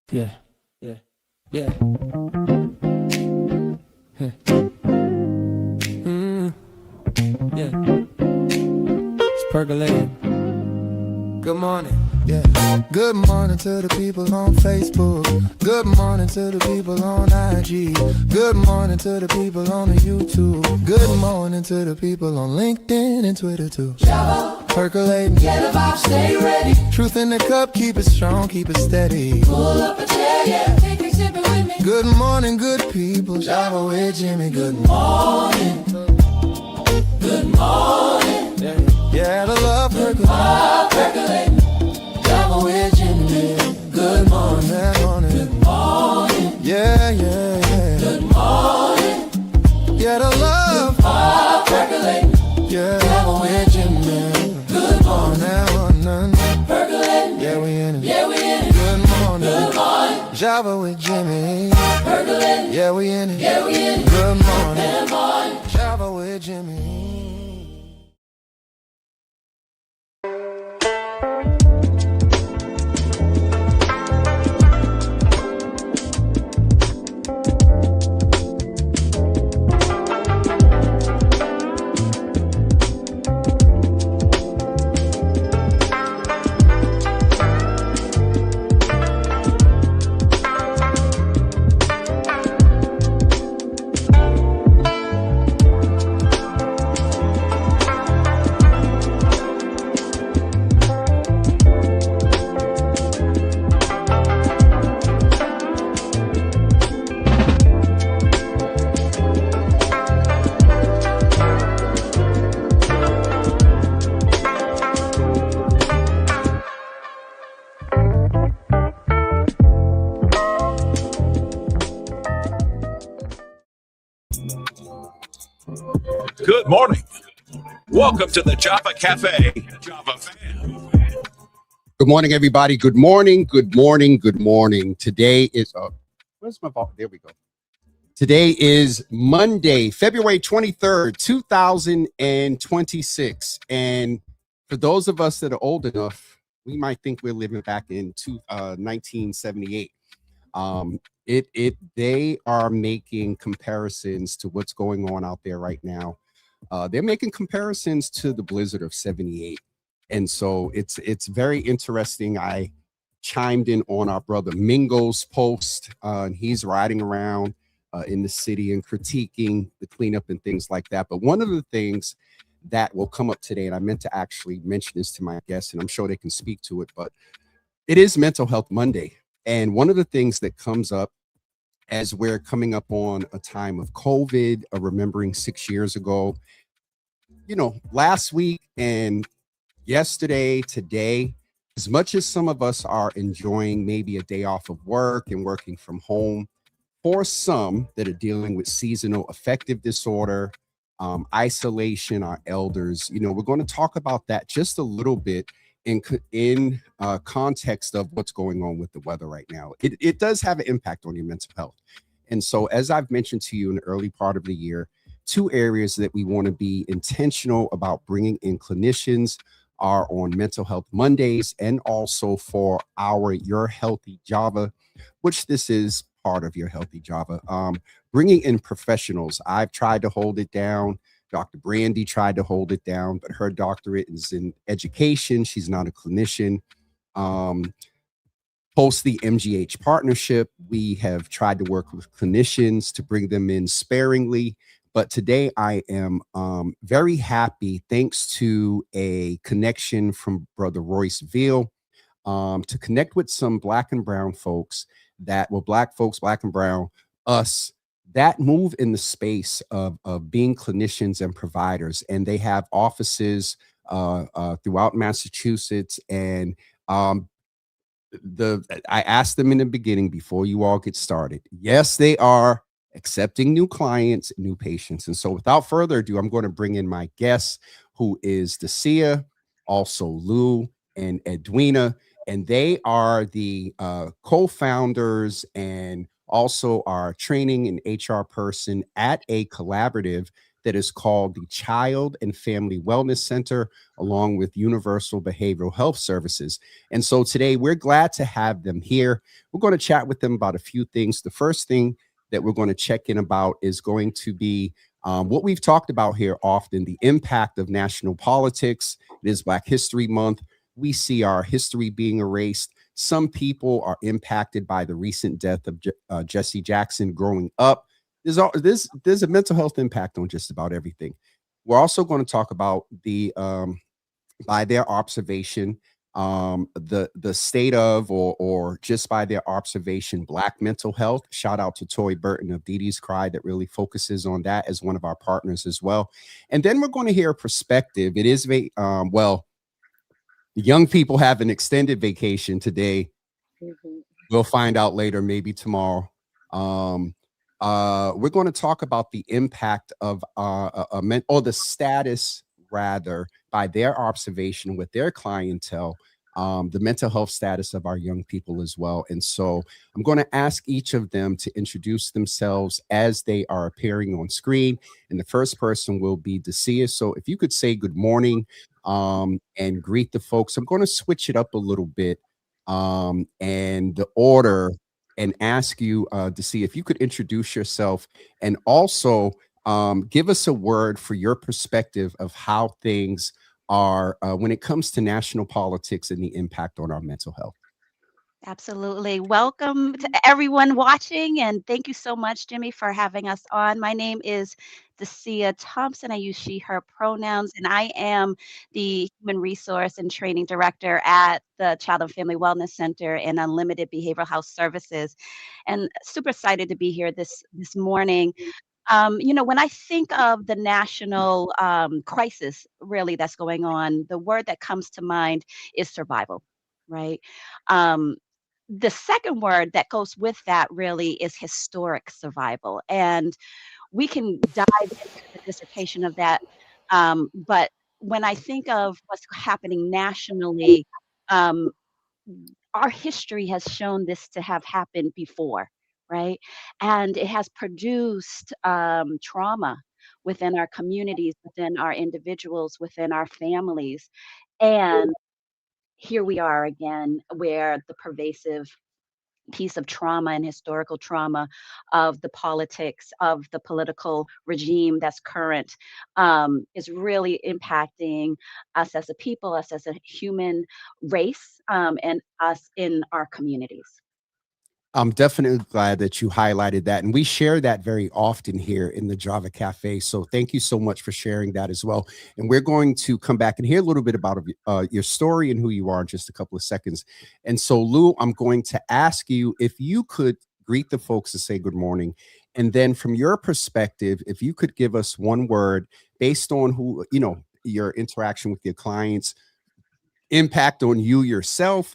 Yeah, yeah, yeah. Yeah. Yeah. It's percolating. Good morning. Yeah. Good morning to the people on Facebook. Good morning to the people on IG. Good morning to the people on the YouTube. Good morning to the people on LinkedIn and Twitter too. Percolating. Get a vibe, stay ready. Truth in the cup, keep it strong, keep it steady. Pull up a chair, yeah. Take a sip with me. Good morning, good people. Java with Jimmy. Good Morning. Good morning. Yeah, the love percolating. Vibe percolating. Java with Jimmy. Good morning, that morning. Good morning. Yeah, yeah, yeah. Good morning. Yeah, the love. Vibe percolating. Yeah, Java with Jimmy. Good morning. That morning. Percolating. Yeah, we in it. Yeah, we in it. Good morning. Good morning. Java with Jimmy. Percolating. Yeah, we in it. Yeah, we in it. Good morning. Good morning. Java with Jimmy. Good morning. Welcome to the Java Cafe. Java fam. Good morning, everybody. Good morning. Good morning. Good morning. Today is where's my ball? There we go. Today is Monday, February 23rd, 2026. And for those of us that are old enough, we might think we're living back in 1978. They are making comparisons to what's going on out there right now. They're making comparisons to the blizzard of 78. And so it's very interesting. I chimed in on our brother Mingo's post, and he's riding around in the city and critiquing the cleanup and things like that. But one of the things that will come up today, and I meant to actually mention this to my guests, and I'm sure they can speak to it, but it is Mental Health Monday. And one of the things that comes up as we're coming up on a time of COVID, remembering 6 years ago, last week and yesterday, today, as much as some of us are enjoying maybe a day off of work and working from home, for some that are dealing with seasonal affective disorder, isolation, our elders, we're going to talk about that just a little bit in context of what's going on with the weather right now. It does have an impact on your mental health. And so, as I've mentioned to you in the early part of the year, two areas that we want to be intentional about bringing in clinicians are on Mental Health Mondays, and also for our Your Healthy Java, which this is part of Your Healthy Java. Bringing in professionals. I've tried to hold it down. Dr. Brandy tried to hold it down, but her doctorate is in education. She's not a clinician. Post the MGH partnership, we have tried to work with clinicians to bring them in sparingly. But today I am very happy, thanks to a connection from Brother Royce Veal, to connect with some Black and brown folks Black folks, Black and brown, us, that move in the space of being clinicians and providers. And they have offices throughout Massachusetts. And I asked them in the beginning, before you all get started, yes, they are accepting new clients, new patients. And so without further ado, I'm going to bring in my guests, who is Dacia, also Lou and Edwina. And they are the co-founders and also our training and HR person at a collaborative that is called the Child and Family Wellness Center, along with Universal Behavioral Health Services. And so today we're glad to have them here. We're going to chat with them about a few things. The first thing that we're going to check in about is going to be what we've talked about here often, the impact of national politics. It is Black History Month. We see our history being erased. Some people are impacted by the recent death of Jesse Jackson growing up. There's a mental health impact on just about everything. We're also going to talk about the by their observation, the state of or just by their observation, Black mental health. Shout out to Toy Burton of Dee Dee's Cry that really focuses on that as one of our partners as well. And then we're going to hear a perspective. It is well, the young people have an extended vacation today. We'll find out later, maybe tomorrow. We're going to talk about the impact of or the status, rather, by their observation with their clientele, the mental health status of our young people as well. And so I'm going to ask each of them to introduce themselves as they are appearing on screen. And the first person will be Dacia. So if you could say good morning and greet the folks. I'm going to switch it up a little bit and the order, and ask you to see if you could introduce yourself and also give us a word for your perspective of how things are when it comes to national politics and the impact on our mental health. Absolutely. Welcome to everyone watching, and thank you so much, Jimmy, for having us on. My name is Dacia Thompson. I use she, her pronouns, and I am the Human Resource and Training Director at the Child and Family Wellness Center and Unlimited Behavioral Health Services. And super excited to be here this morning. When I think of the national crisis really that's going on, the word that comes to mind is survival, right? The second word that goes with that really is historic survival. And we can dive into the dissertation of that. But when I think of what's happening nationally, um, our history has shown this to have happened before, right? And it has produced trauma within our communities, within our individuals, within our families. And here we are again, where the pervasive piece of trauma and historical trauma of the politics of the political regime that's current is really impacting us as a people, us as a human race, and us in our communities. I'm definitely glad that you highlighted that. And we share that very often here in the Java Cafe. So thank you so much for sharing that as well. And we're going to come back and hear a little bit about your story and who you are in just a couple of seconds. And so, Lou, I'm going to ask you if you could greet the folks and say good morning. And then from your perspective, if you could give us one word based on who, your interaction with your clients, impact on you yourself,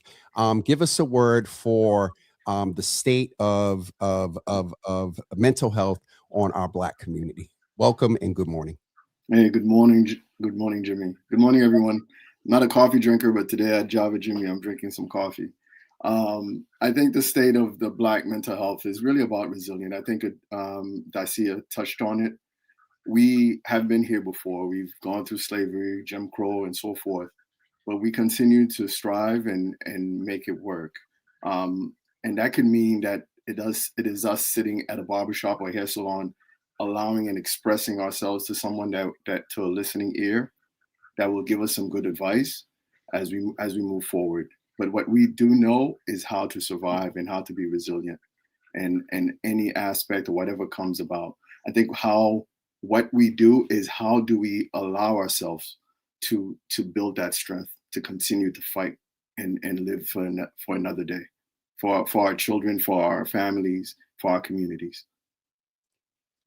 give us a word for the state of mental health on our Black community. Welcome and good morning. Hey, good morning. Good morning, Jimmy. Good morning, everyone. I'm not a coffee drinker, but today at Java Jimmy, I'm drinking some coffee. I think the state of the Black mental health is really about resilience. I think Dacia touched on it. We have been here before. We've gone through slavery, Jim Crow, and so forth, but we continue to strive and make it work. And that could mean that it is us sitting at a barbershop or hair salon, allowing and expressing ourselves to someone that to a listening ear that will give us some good advice as we move forward. But what we do know is how to survive and how to be resilient and any aspect or whatever comes about. I think what we do is how do we allow ourselves to build that strength to continue to fight and live for another day. For our children, for our families, for our communities.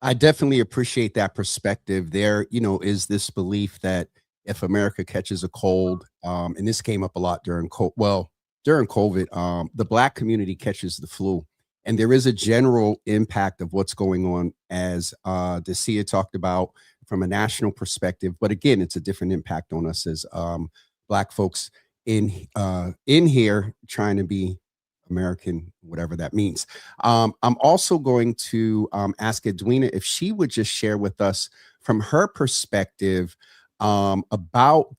I definitely appreciate that perspective. There, is this belief that if America catches a cold, and this came up a lot during COVID, the Black community catches the flu. And there is a general impact of what's going on, as Dacia talked about, from a national perspective. But again, it's a different impact on us as Black folks in here trying to be American, whatever that means. I'm also going to ask Edwina if she would just share with us from her perspective about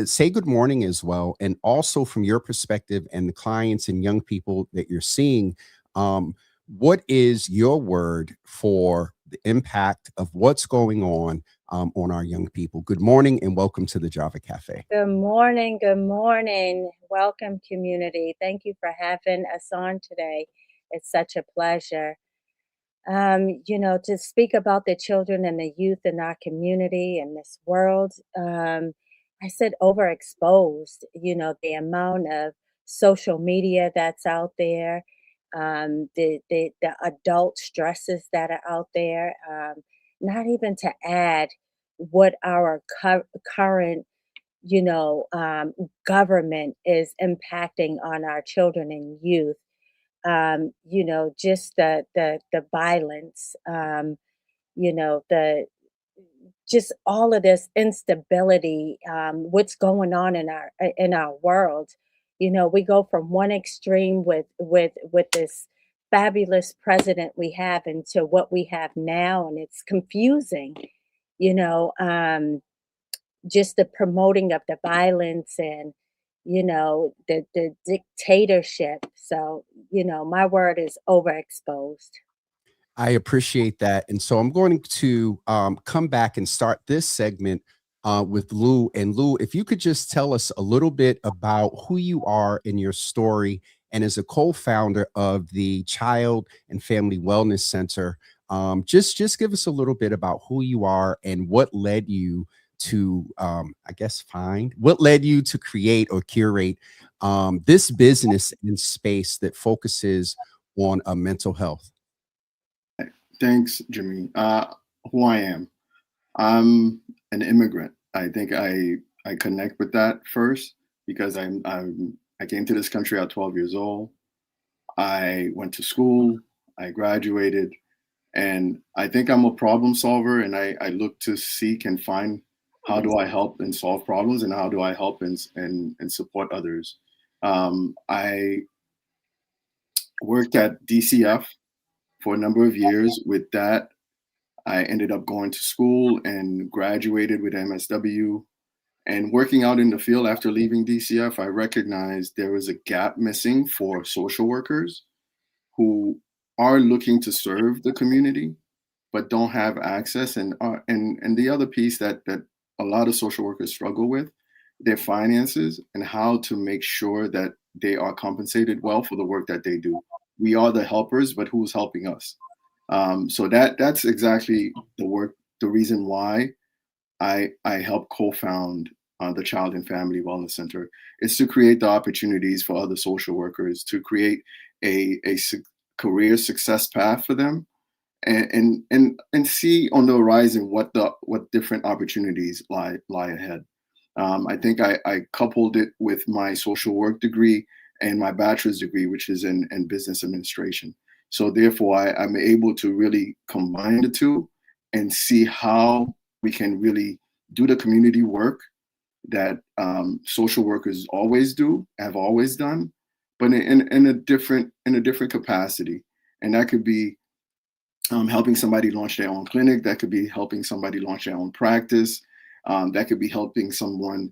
say good morning as well, and also from your perspective and the clients and young people that you're seeing. What is your word for the impact of what's going on our young people? Good morning and welcome to the Java Cafe. Good morning. Good morning. Welcome, community. Thank you for having us on today. It's such a pleasure. To speak about the children and the youth in our community and this world, I said overexposed, the amount of social media that's out there, the adult stresses that are out there, not even to add what our current government is impacting on our children and youth. Just the violence, the just all of this instability, what's going on in our world. We go from one extreme with this fabulous president we have into what we have now, and it's confusing. You know, just the promoting of the violence and the dictatorship. So my word is overexposed. I appreciate that. And so I'm going to come back and start this segment with Lou. And Lou, if you could just tell us a little bit about who you are in your story, and as a co-founder of the Child and Family Wellness Center, just give us a little bit about who you are and what led you to, what led you to create or curate this business in space that focuses on mental health. Thanks, Jimmy. Who I am. I'm an immigrant. I think I connect with that first because I came to this country at 12 years old. I went to school, I graduated, and I think I'm a problem solver, and I look to seek and find how do I help and solve problems, and how do I help and support others. I worked at DCF for a number of years. With that, I ended up going to school and graduated with MSW. And working out in the field after leaving DCF, I recognized there was a gap missing for social workers who are looking to serve the community, but don't have access. And the other piece that a lot of social workers struggle with, their finances and how to make sure that they are compensated well for the work that they do. We are the helpers, but who's helping us? So that's exactly the reason why I helped co-found the Child and Family Wellness Center, is to create the opportunities for other social workers to create a career success path for them, and see on the horizon what different opportunities lie ahead. I think I coupled it with my social work degree and my bachelor's degree, which is in business administration. So therefore, I'm able to really combine the two and see how we can really do the community work that social workers have always done, but in a different capacity. And that could be helping somebody launch their own clinic. That could be helping somebody launch their own practice. That could be helping someone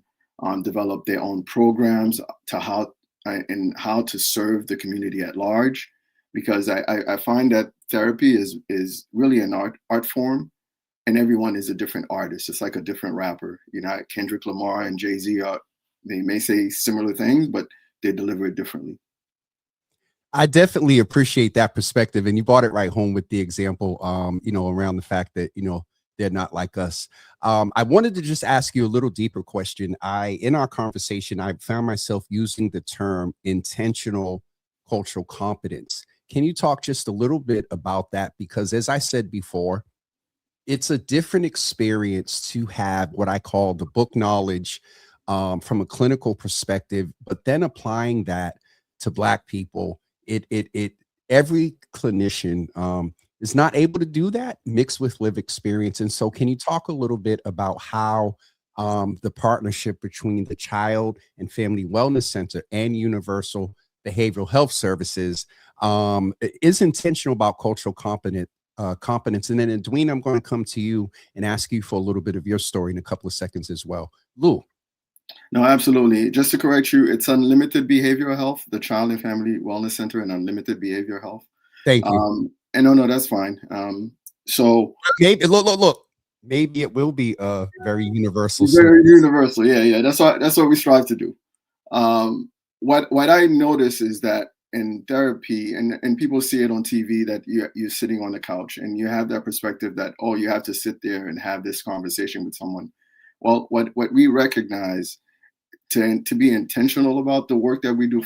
develop their own programs to how to serve the community at large. Because I find that therapy is really an art form, and everyone is a different artist. It's like a different rapper. Kendrick Lamar and Jay-Z they may say similar things, but they deliver it differently. I definitely appreciate that perspective. And you brought it right home with the example, around the fact that, they're not like us. I wanted to just ask you a little deeper question. In our conversation, I found myself using the term intentional cultural competence. Can you talk just a little bit about that? Because as I said before, it's a different experience to have what I call the book knowledge from a clinical perspective, but then applying that to Black people. Every clinician is not able to do that mixed with lived experience. And so can you talk a little bit about how the partnership between the Child and Family Wellness Center and Universal Behavioral Health Services, is intentional about cultural competence. And then Edwina, I'm going to come to you and ask you for a little bit of your story in a couple of seconds as well. Lou. No, absolutely. Just to correct you, it's Unlimited Behavioral Health, the Child and Family Wellness Center, and Unlimited Behavioral Health. Thank you. And no, that's fine. So maybe look. Maybe it will be very universal. Very universal. Yeah. That's what we strive to do. What I notice is that in therapy, and people see it on TV, that you're sitting on the couch and you have that perspective that, oh, you have to sit there and have this conversation with someone. Well, what we recognize to be intentional about the work that we do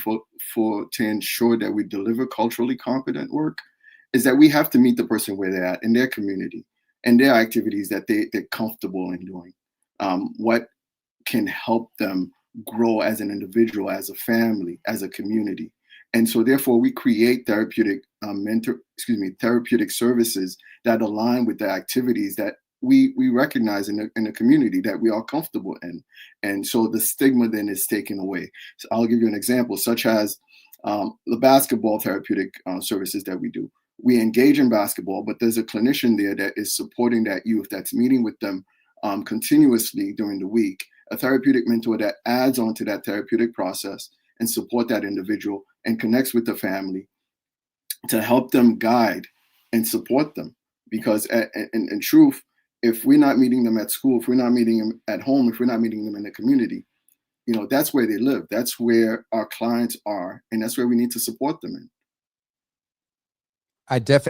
to ensure that we deliver culturally competent work is that we have to meet the person where they're at in their community and their activities that they're comfortable in doing. What can help them grow as an individual, as a family, as a community. And so therefore we create therapeutic therapeutic services that align with the activities that we recognize in the community that we are comfortable in. And so the stigma then is taken away. So I'll give you an example, such as the basketball therapeutic services that we do. We engage in basketball, but there's a clinician there that is supporting that youth, that's meeting with them continuously during the week, a therapeutic mentor that adds on to that therapeutic process and support that individual and connects with the family to help them guide and support them. Because in truth, if we're not meeting them at school, if we're not meeting them at home, if we're not meeting them in the community, that's where they live. That's where our clients are. And that's where we need to support them in.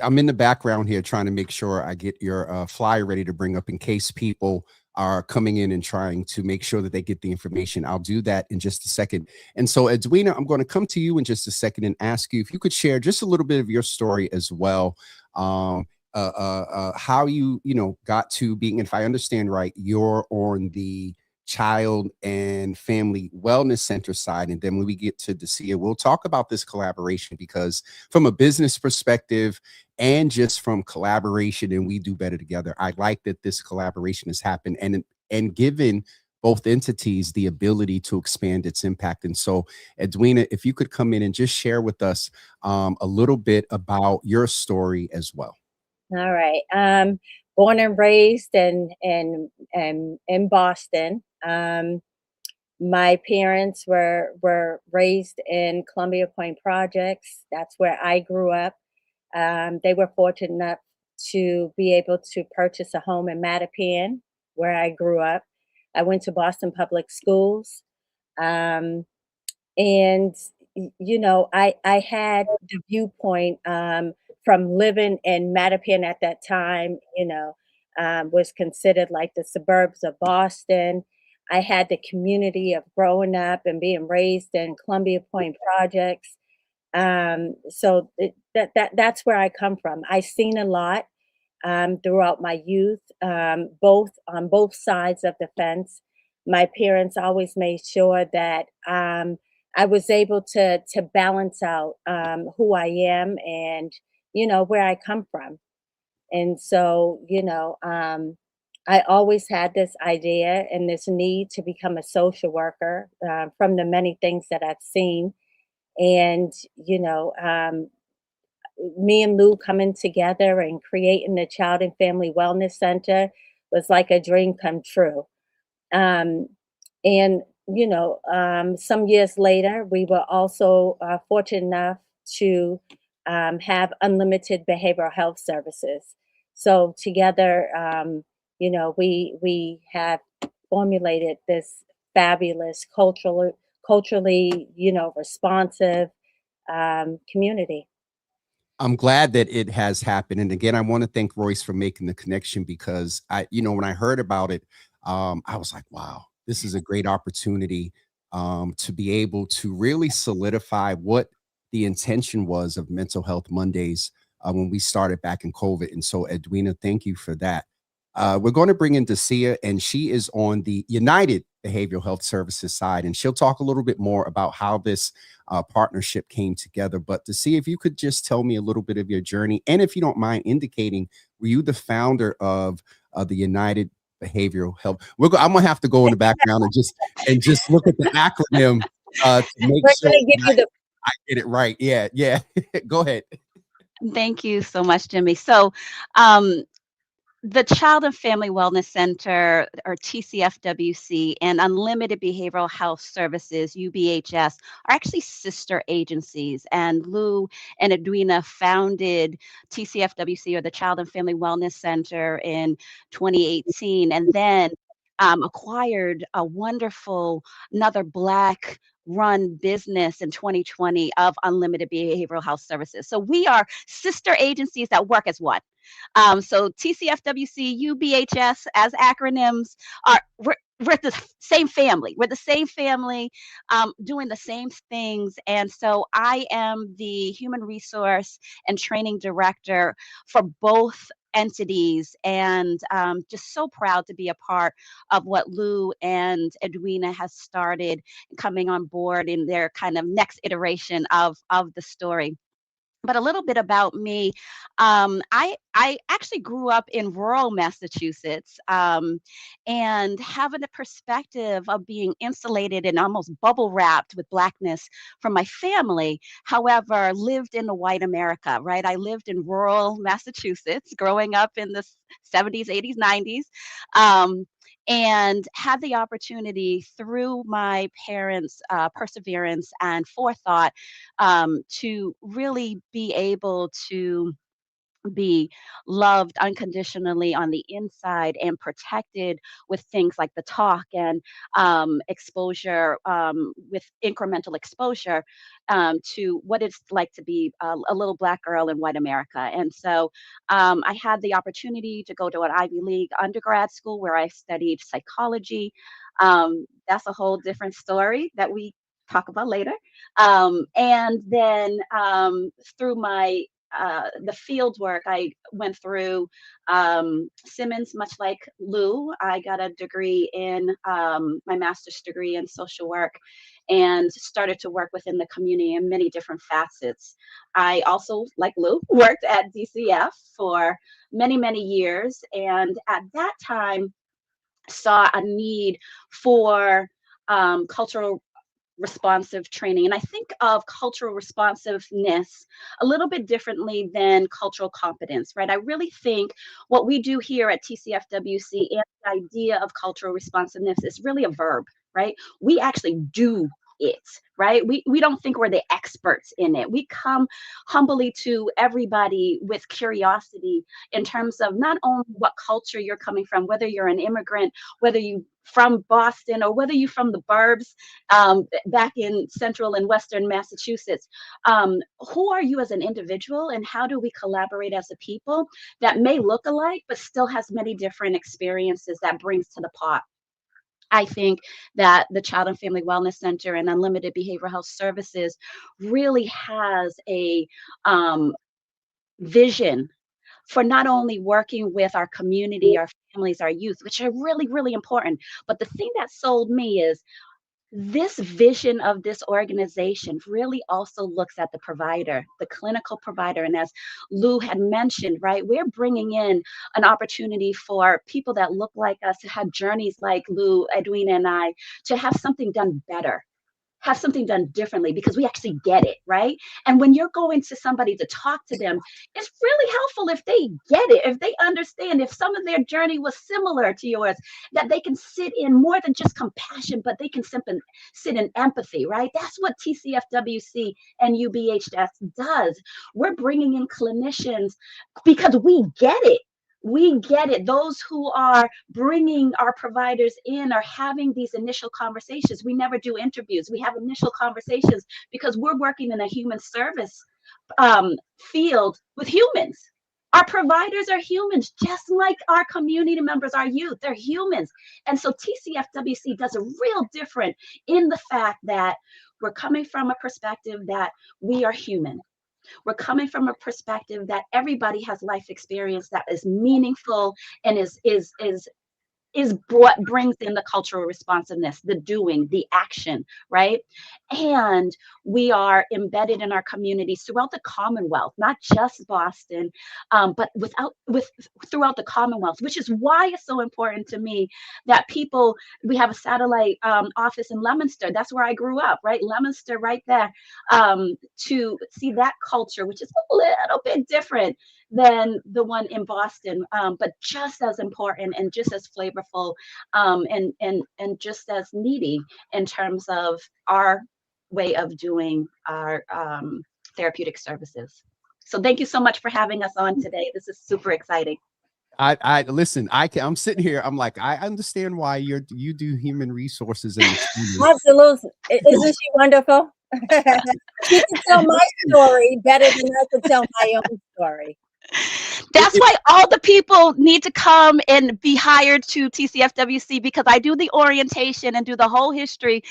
I'm in the background here trying to make sure I get your flyer ready to bring up in case people are coming in and trying to make sure that they get the information. I'll do that in just a second. And so, Edwina, I'm going to come to you in just a second and ask you if you could share just a little bit of your story as well. How you got to being, if I understand right, you're on the Child and Family Wellness Center side. And then when we get to Dacia, we'll talk about this collaboration, because from a business perspective and just from collaboration and we do better together, I like that this collaboration has happened and given both entities the ability to expand its impact. And so, Edwina, if you could come in and just share with us a little bit about your story as well. All right. Born and raised in Boston. My parents were raised in Columbia Point Projects. That's where I grew up. They were fortunate enough to be able to purchase a home in Mattapan, where I grew up. I went to Boston Public Schools. And, I had the viewpoint from living in Mattapan at that time, was considered like the suburbs of Boston. I had the community of growing up and being raised in Columbia Point Projects. So that's where I come from. I've seen a lot throughout my youth, both on both sides of the fence. My parents always made sure that I was able to balance out who I am and where I come from. And so, I always had this idea and this need to become a social worker from the many things that I've seen. And, me and Lou coming together and creating the Child and Family Wellness Center was like a dream come true. And, some years later, we were also fortunate enough to have unlimited behavioral health services. So together, we have formulated this fabulous culturally, responsive community. I'm glad that it has happened. And again, I want to thank Royce for making the connection, because when I heard about it, I was like, wow, this is a great opportunity to be able to really solidify what the intention was of Mental Health Mondays when we started back in COVID. And so, Edwina, thank you for that. We're going to bring in Dacia, and she is on the United Behavioral Health Services side, and she'll talk a little bit more about how this partnership came together. But Dacia, if you could just tell me a little bit of your journey, and if you don't mind indicating, were you the founder of the United Behavioral Health? I'm gonna have to go in the background and just look at the acronym to make sure. I get it right. Yeah, yeah. Go ahead. Thank you so much, Jimmy. So, um, the Child and Family Wellness Center, or TCFWC, and Unlimited Behavioral Health Services, UBHS, are actually sister agencies. And Lou and Edwina founded TCFWC, or the Child and Family Wellness Center, in 2018, and then acquired a wonderful, another Black run business in 2020 of Unlimited Behavioral Health Services. So we are sister agencies that work as one. So TCFWC, UBHS as acronyms are we're the same family. We're the same family, doing the same things. And so I am the human resource and training director for both entities, and just so proud to be a part of what Lou and Edwina has started, coming on board in their kind of next iteration of the story. But a little bit about me. I actually grew up in rural Massachusetts, and having the perspective of being insulated and almost bubble wrapped with Blackness from my family. However, lived in the white America, right? I lived in rural Massachusetts growing up in the 70s, 80s, 90s. And had the opportunity through my parents' perseverance and forethought, to really be able to be loved unconditionally on the inside and protected with things like the talk and exposure, with incremental exposure, to what it's like to be a little Black girl in white America. And so I had the opportunity to go to an Ivy League undergrad school where I studied psychology. That's a whole different story that we talk about later. And then through my the field work, I went through Simmons, much like Lou. I got a degree in my master's degree in social work, and started to work within the community in many different facets. I also, like Lou, worked at DCF for many, many years, and at that time saw a need for cultural responsive training. And I think of cultural responsiveness a little bit differently than cultural competence, right? I really think what we do here at TCFWC and the idea of cultural responsiveness is really a verb, right? We actually do it, right? We don't think we're the experts in it. We come humbly to everybody with curiosity in terms of not only what culture you're coming from, whether you're an immigrant, whether you from Boston, or whether you're from the burbs, back in central and western Massachusetts. Who are you as an individual, and how do we collaborate as a people that may look alike but still has many different experiences that brings to the pot? I think that the Child and Family Wellness Center and Unlimited Behavioral Health Services really has a vision for not only working with our community, our families, our youth, which are really, really important. But the thing that sold me is this vision of this organization really also looks at the provider, the clinical provider. And as Lou had mentioned, right, we're bringing in an opportunity for people that look like us, to have journeys like Lou, Edwina, and I, to have something done better, have something done differently, because we actually get it, right? And when you're going to somebody to talk to them, it's really helpful if they get it, if they understand, if some of their journey was similar to yours, that they can sit in more than just compassion, but they can simply sit in empathy, right? That's what TCFWC and UBHS does. We're bringing in clinicians because we get it. We get it. Those who are bringing our providers in are having these initial conversations. We never do interviews. We have initial conversations because we're working in a human service field with humans. Our providers are humans, just like our community members, our youth. They're humans. And so TCFWC does a real difference in the fact that we're coming from a perspective that we are human. We're coming from a perspective that everybody has life experience that is meaningful and is is what brings in the cultural responsiveness, the doing, the action, right? And we are embedded in our communities throughout the Commonwealth, not just Boston, but throughout the Commonwealth, which is why it's so important to me that people, we have a satellite office in Leominster. That's where I grew up, right? Leominster, right there, to see that culture, which is a little bit different than the one in Boston, but just as important and just as flavorful, and just as needy in terms of our way of doing our therapeutic services. So thank you so much for having us on today. This is super exciting. I listen. I'm sitting here. I'm like, I understand why you do human resources in the studio. Absolutely. Isn't she wonderful? She can tell my story better than I could tell my own story. That's why all the people need to come and be hired to TCFWC, because I do the orientation and do the whole history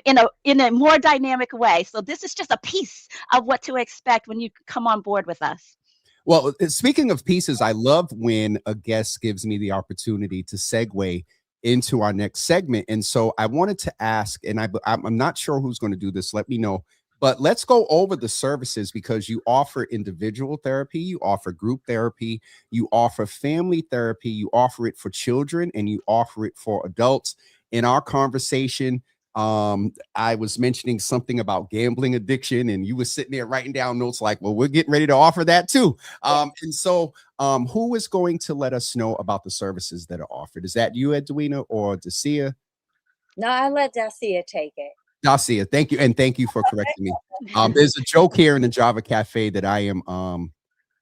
in a more dynamic way. So this is just a piece of what to expect when you come on board with us. Well, speaking of pieces, I love when a guest gives me the opportunity to segue into our next segment. And so I wanted to ask, and I'm not sure who's going to do this. Let me know. But let's go over the services, because you offer individual therapy, you offer group therapy, you offer family therapy, you offer it for children, and you offer it for adults. In our conversation, I was mentioning something about gambling addiction, and you were sitting there writing down notes like, well, we're getting ready to offer that too. And so who is going to let us know about the services that are offered? Is that you, Edwina, or Dacia? No, I let Dacia take it. Dacia, thank you. And thank you for correcting me. There's a joke here in the Java Cafe that I am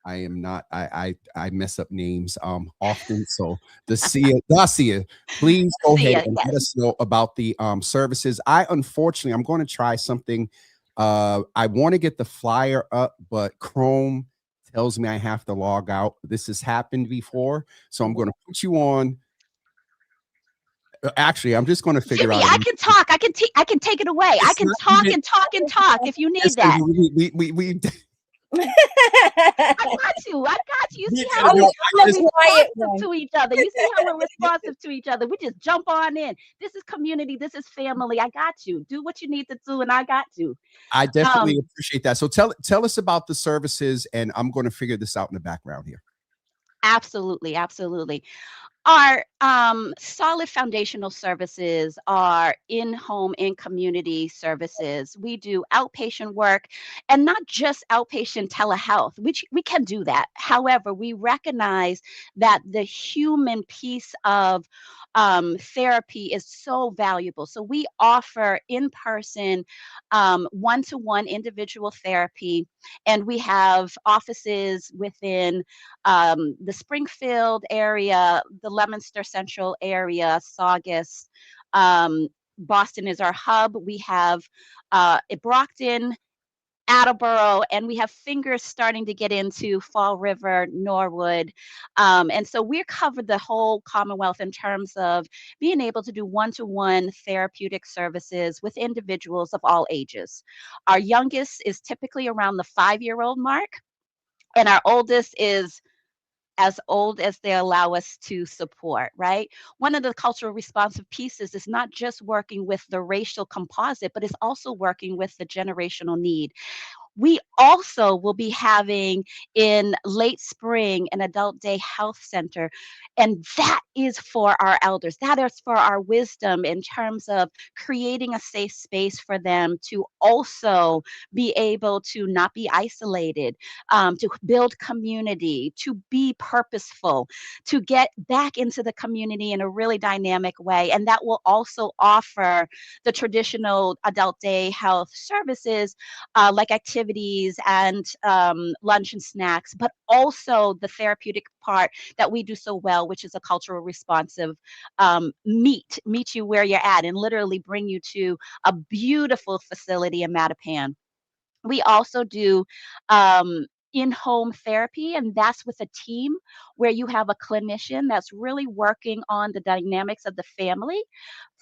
not, I mess up names often. So Dacia, please go ahead and let us know about the services. Unfortunately, I'm going to try something. I want to get the flyer up, but Chrome tells me I have to log out. This has happened before. So I'm going to put you on. Actually, I'm just going to figure Jimmy, out. I can talk. I can take it away. I can talk and talk and talk if you need that. I got you. You see how we're responsive to each other. You see how we're responsive to each other. We just jump on in. This is community. This is family. I got you. Do what you need to do, and I got you. I definitely appreciate that. So tell us about the services, and I'm going to figure this out in the background here. Absolutely, absolutely. Our solid foundational services are in-home and community services. We do outpatient work, and not just outpatient telehealth, which we can do that. However, we recognize that the human piece of therapy is so valuable. So we offer in-person, one-to-one individual therapy, and we have offices within the Springfield area, the Leominster Central area, Saugus. Boston is our hub. We have Brockton, Attleboro, and we have fingers starting to get into Fall River, Norwood. And so we're covered the whole Commonwealth in terms of being able to do one-to-one therapeutic services with individuals of all ages. Our youngest is typically around the 5-year-old mark, and our oldest is as old as they allow us to support, right? One of the cultural responsive pieces is not just working with the racial composite, but it's also working with the generational need. We also will be having in late spring an adult day health center. And that is for our elders. That is for our wisdom in terms of creating a safe space for them to also be able to not be isolated, to build community, to be purposeful, to get back into the community in a really dynamic way. And that will also offer the traditional adult day health services, like activities and lunch and snacks, but also the therapeutic part that we do so well, which is a cultural responsive meet you where you're at and literally bring you to a beautiful facility in Mattapan. We also do in-home therapy, and that's with a team where you have a clinician that's really working on the dynamics of the family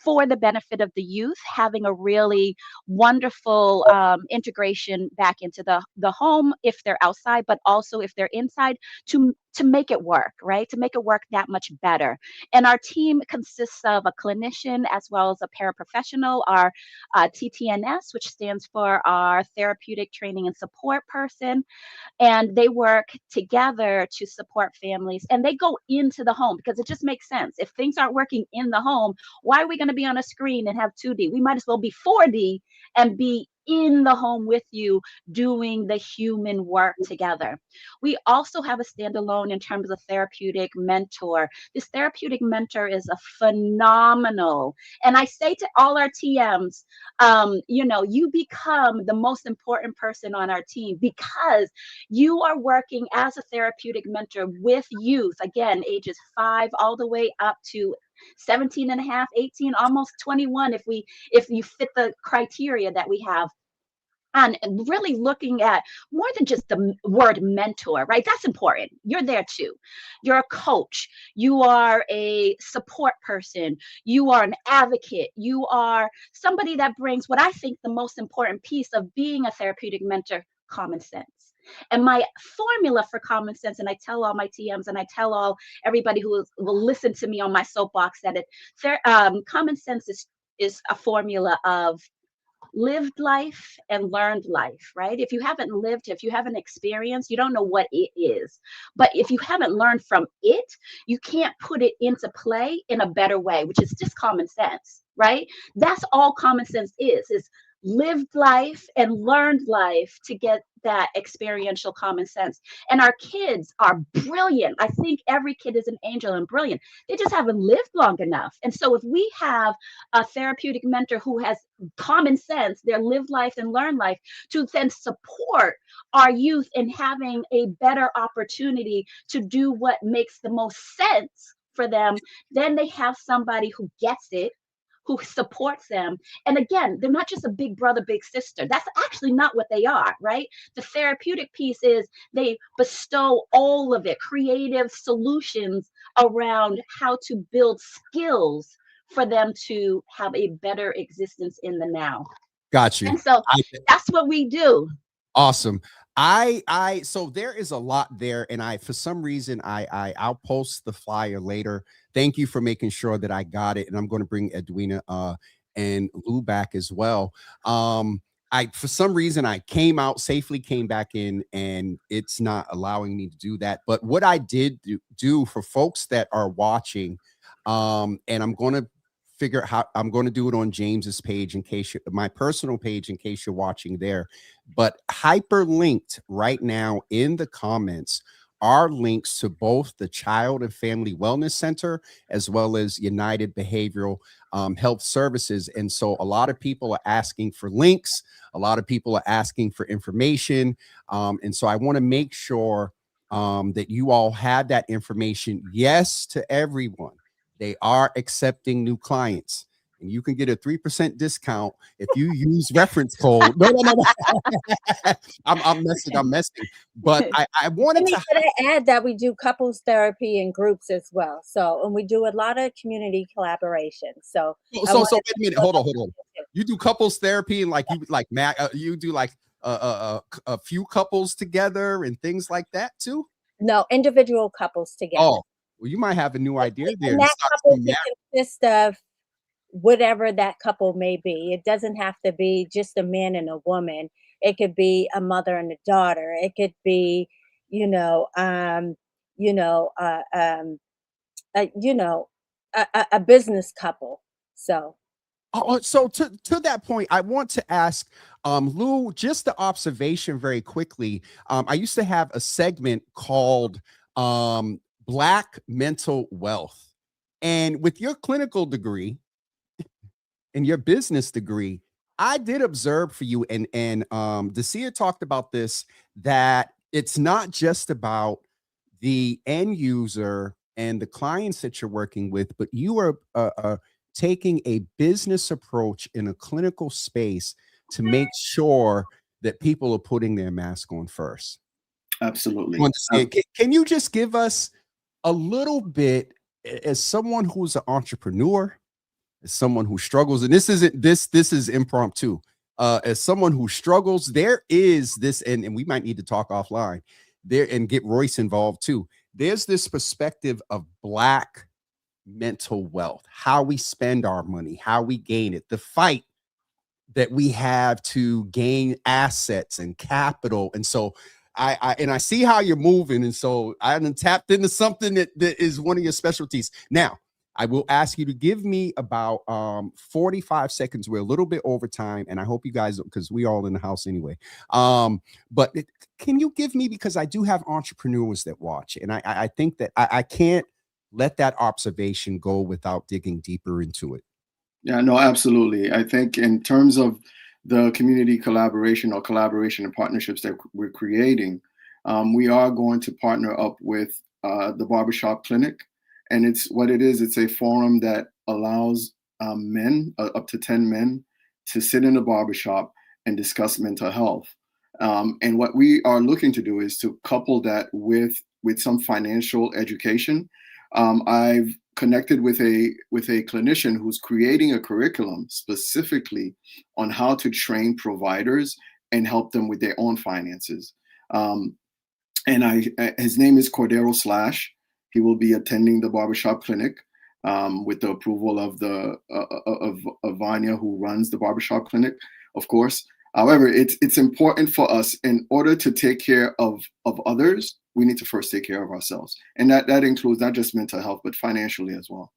for the benefit of the youth, having a really wonderful integration back into the home if they're outside, but also if they're inside, to make it work, right? To make it work that much better. And our team consists of a clinician as well as a paraprofessional, our TTNS, which stands for our therapeutic training and support person, and they work together to support families, and they go into the home because it just makes sense. If things aren't working in the home, why are we going to be on a screen and have 2D? We might as well be 4D and be in the home with you doing the human work together. We also have a standalone in terms of therapeutic mentor. This therapeutic mentor is a phenomenal, and I say to all our TMs, you become the most important person on our team because you are working as a therapeutic mentor with youth, again, ages 5 all the way up to 17 and a half, 18, almost 21 if you fit the criteria that we have. And really looking at more than just the word mentor, right? That's important. You're there too. You're a coach. You are a support person. You are an advocate. You are somebody that brings what I think the most important piece of being a therapeutic mentor: common sense. And my formula for common sense, and I tell all my TMs and I tell everybody who will listen to me on my soapbox that common sense is a formula of lived life and learned life, right? If you haven't lived, if you haven't experienced, you don't know what it is. But if you haven't learned from it, you can't put it into play in a better way, which is just common sense, right? That's all common sense is lived life and learned life to get that experiential common sense. And our kids are brilliant. I think every kid is an angel and brilliant. They just haven't lived long enough. And so if we have a therapeutic mentor who has common sense, their lived life and learned life, to then support our youth in having a better opportunity to do what makes the most sense for them, then they have somebody who gets it, who supports them. And again, they're not just a big brother, big sister. That's actually not what they are, right? The therapeutic piece is they bestow all of it, creative solutions around how to build skills for them to have a better existence in the now. Got you. And so that's what we do. Awesome. So there is a lot there, and for some reason I'll post the flyer later. Thank you for making sure that I got it, and I'm going to bring Edwina and Lou back as well. For some reason I safely came back in, and it's not allowing me to do that. But what I did do for folks that are watching, and I'm going to figure out how I'm going to do it on James's page my personal page in case you're watching there. But hyperlinked right now in the comments are links to both the Child and Family Wellness Center as well as United Behavioral Health Services. And so a lot of people are asking for links. A lot of people are asking for information. And so I want to make sure that you all have that information. Yes, to everyone. They are accepting new clients, and you can get a 3% discount if you use reference code. No. I'm messing. But I wanted to add that we do couples therapy in groups as well. So, and we do a lot of community collaboration. So wait a minute. Hold on. You do couples therapy and you do like a few couples together and things like that too? No, individual couples together. Oh. Well, you might have a new idea there. And that couple consists of whatever that couple may be. It doesn't have to be just a man and a woman. It could be a mother and a daughter. It could be, a business couple. So. So to that point, I want to ask Lou, just the observation very quickly. I used to have a segment called Black Mental Wealth. And with your clinical degree and your business degree, I did observe for you, and Dacia talked about this, that it's not just about the end user and the clients that you're working with, but you are taking a business approach in a clinical space to make sure that people are putting their mask on first. Absolutely. Can you just give us a little bit, as someone who's an entrepreneur, as someone who struggles, and this is impromptu. As someone who struggles, there is this, and we might need to talk offline there and get Royce involved too. There's this perspective of Black mental wealth, how we spend our money, how we gain it, the fight that we have to gain assets and capital. And so I see how you're moving. And so I haven't tapped into something that is one of your specialties. Now, I will ask you to give me about 45 seconds. We're a little bit over time, and I hope you guys, because we all in the house anyway. But can you give me, because I do have entrepreneurs that watch, and I think that I can't let that observation go without digging deeper into it. Yeah, no, absolutely. I think in terms of the community collaboration and partnerships that we're creating, we are going to partner up with the Barbershop Clinic. And it's a forum that allows men, up to 10 men, to sit in a barbershop and discuss mental health. And what we are looking to do is to couple that with some financial education. I've connected with a clinician who's creating a curriculum specifically on how to train providers and help them with their own finances. His name is Cordero Slash. He will be attending the Barbershop Clinic with the approval of of Vanya, who runs the Barbershop Clinic, of course. However, it's important for us, in order to take care of others, we need to first take care of ourselves. And that includes not just mental health, but financially as well.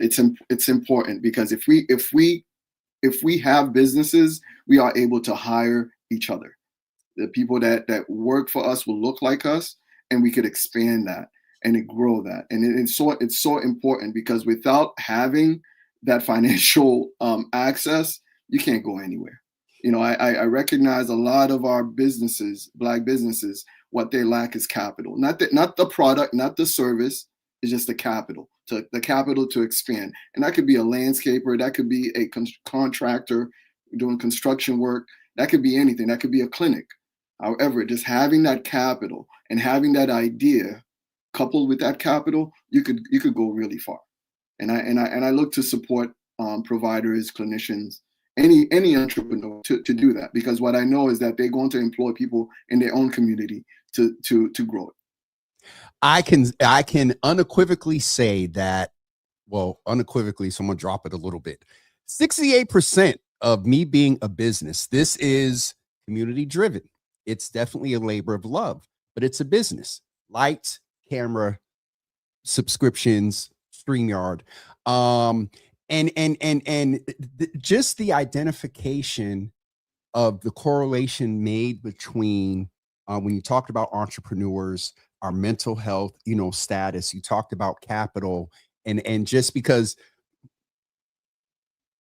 It's important, because if we have businesses, we are able to hire each other. The people that work for us will look like us, and we could expand that and grow that. And it's so important, because without having that financial access, you can't go anywhere. You know, I recognize a lot of our businesses, Black businesses, what they lack is capital. Not the product, not the service. It's just the capital to expand. And that could be a landscaper, that could be a contractor doing construction work, that could be anything, that could be a clinic. However, just having that capital and having that idea coupled with that capital, you could go really far. And I look to support providers, clinicians, any entrepreneur to do that, because what I know is that they're going to employ people in their own community to grow it. I can unequivocally say that, well, unequivocally, someone drop it a little bit. 68% of me being a business, this is community driven. It's definitely a labor of love, but it's a business. Lights, camera, subscriptions, StreamYard, and just the identification of the correlation made between when you talked about entrepreneurs, our mental health, status, you talked about capital, and just because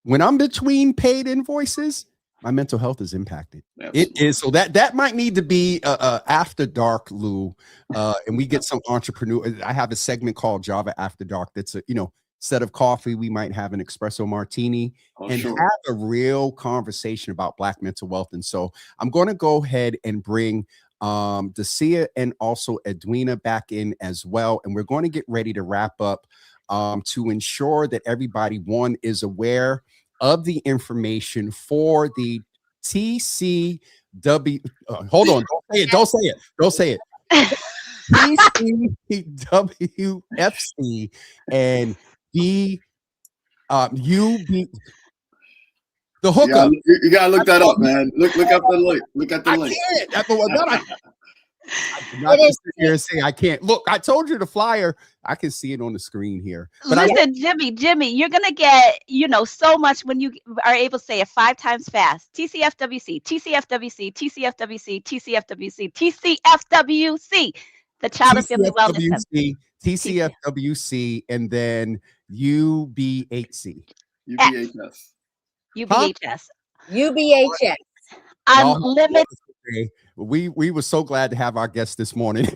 when I'm between paid invoices, my mental health is impacted. Absolutely. It is. So that might need to be after dark, Lou. And we get some entrepreneur. I have a segment called Java After Dark. That's instead of coffee, we might have an espresso martini and have a real conversation about Black mental wealth. And so I'm going to go ahead and bring Dacia and also Edwina back in as well. And we're going to get ready to wrap up to ensure that everybody, one, is aware of the information for the TCW. Hold on, don't say it. TCWFC and the the hookup. Yeah, you gotta look that up, man. Look up the link. Look at the link. I can't here and say I can't. Look, I told you the flyer. I can see it on the screen here. But listen, Jimmy, you're gonna get so much when you are able to say it 5 times fast. TCFWC, TCFWC, TCFWC, TCFWC, TCFWC. The Child and Family Wellness Center. TCFWC, and then UBHC. UBHS. Unlimited. We were so glad to have our guest this morning.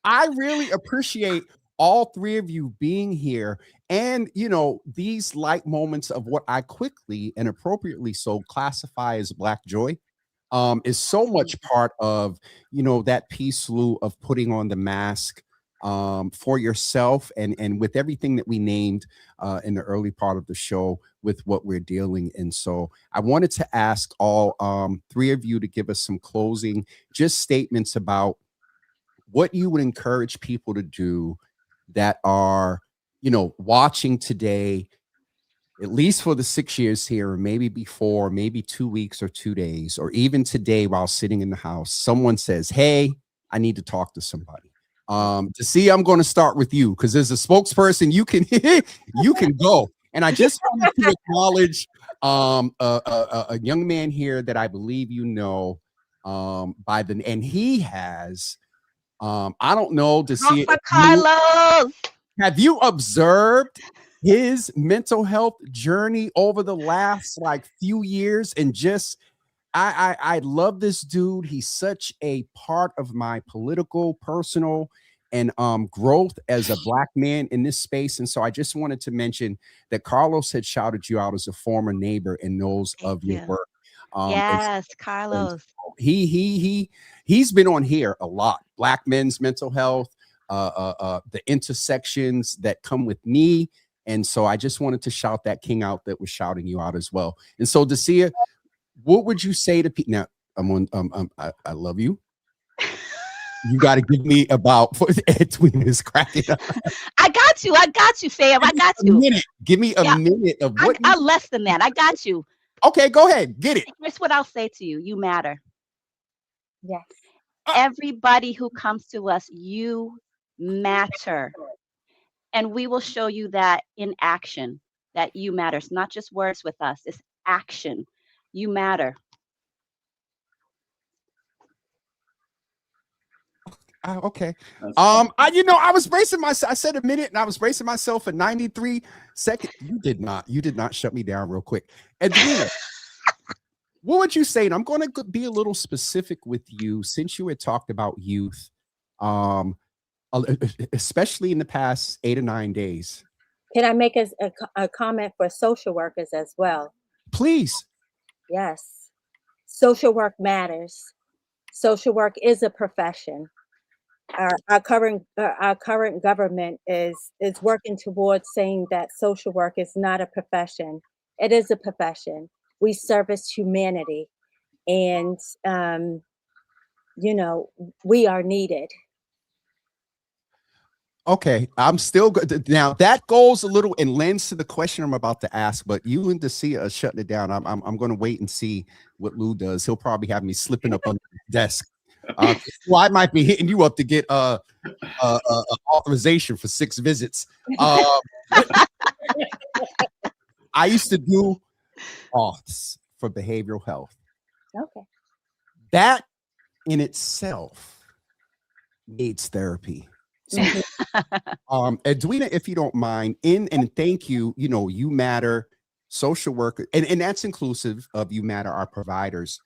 I really appreciate all three of you being here, and these light moments of what I quickly and appropriately so classify as Black joy is so much part of that piece, Lou, of putting on the mask for yourself and with everything that we named in the early part of the show with what we're dealing. And so I wanted to ask all three of you to give us some closing just statements about what you would encourage people to do that are, watching today, at least for the 6 years here, or maybe before, maybe 2 weeks or 2 days, or even today while sitting in the house, someone says, hey, I need to talk to somebody. To see, I'm going to start with you because as a spokesperson, you can you can go. And I just wanted to acknowledge a young man here that I believe and he has I don't know to see For Carlos. have you observed his mental health journey over the last few years? And just I love this dude. He's such a part of my political, personal, and growth as a Black man in this space. And so I just wanted to mention that Carlos had shouted you out as a former neighbor and knows Thank of your you. work. Yes, Carlos. He's been on here a lot. Black men's mental health, the intersections that come with me. And so I just wanted to shout that king out that was shouting you out as well. And so Dacia, what would you say to people? Now, I love you. You got to give me about Edwin is cracking up. I got you, fam. I got you. Give me a minute of what I less than that. I got you. Okay, go ahead. Get it. Here's what I'll say to you. You matter. Yes. Everybody who comes to us, you matter. And we will show you that in action, that you matter. It's not just words with us, it's action. You matter. Okay. I was bracing myself. I said a minute and I was bracing myself for 93 seconds. You did not shut me down real quick. Edwina, what would you say? And I'm going to be a little specific with you since you had talked about youth, especially in the past 8 or 9 days. Can I make a comment for social workers as well? Please. Yes. Social work matters. Social work is a profession. Our current government is working towards saying that social work is not a profession. It is a profession. We service humanity, and we are needed. Okay, I'm still good. Now that goes a little and lends to the question I'm about to ask, but you and Dacia are shutting it down. I'm going to wait and see what Lou does. He'll probably have me slipping up on the desk. Well, I might be hitting you up to get authorization for 6 visits. I used to do auths for behavioral health. Okay. That in itself needs therapy. So, Edwina, if you don't mind, and thank you, you matter, social worker, and that's inclusive of you matter, our providers.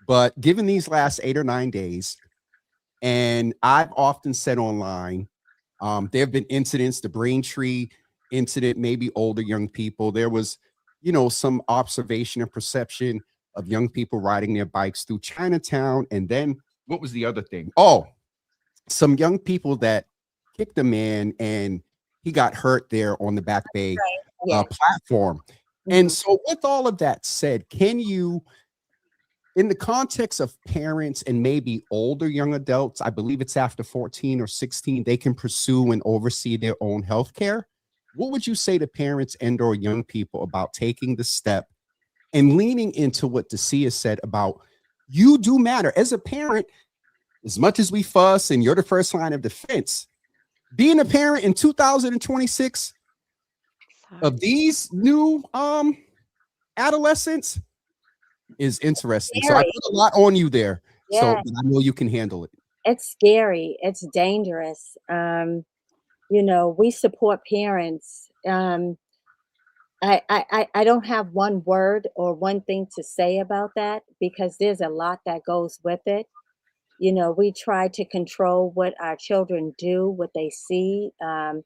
But given these last 8 or 9 days, and I've often said online, there have been incidents, the Braintree incident, maybe older young people. There was, some observation and perception of young people riding their bikes through Chinatown. And then what was the other thing? Oh, some young people that kicked a man and he got hurt there on the Back Bay platform. Mm-hmm. And so with all of that said, can you, in the context of parents and maybe older young adults, I believe it's after 14 or 16, they can pursue and oversee their own health care. What would you say to parents and or young people about taking the step and leaning into what Dacia said about you do matter as a parent, as much as we fuss and you're the first line of defense, being a parent in 2026 of these new adolescents is interesting. Scary. So I put a lot on you there. Yeah. So I know you can handle it. It's scary. It's dangerous. We support parents. I don't have one word or one thing to say about that because there's a lot that goes with it. We try to control what our children do, what they see. And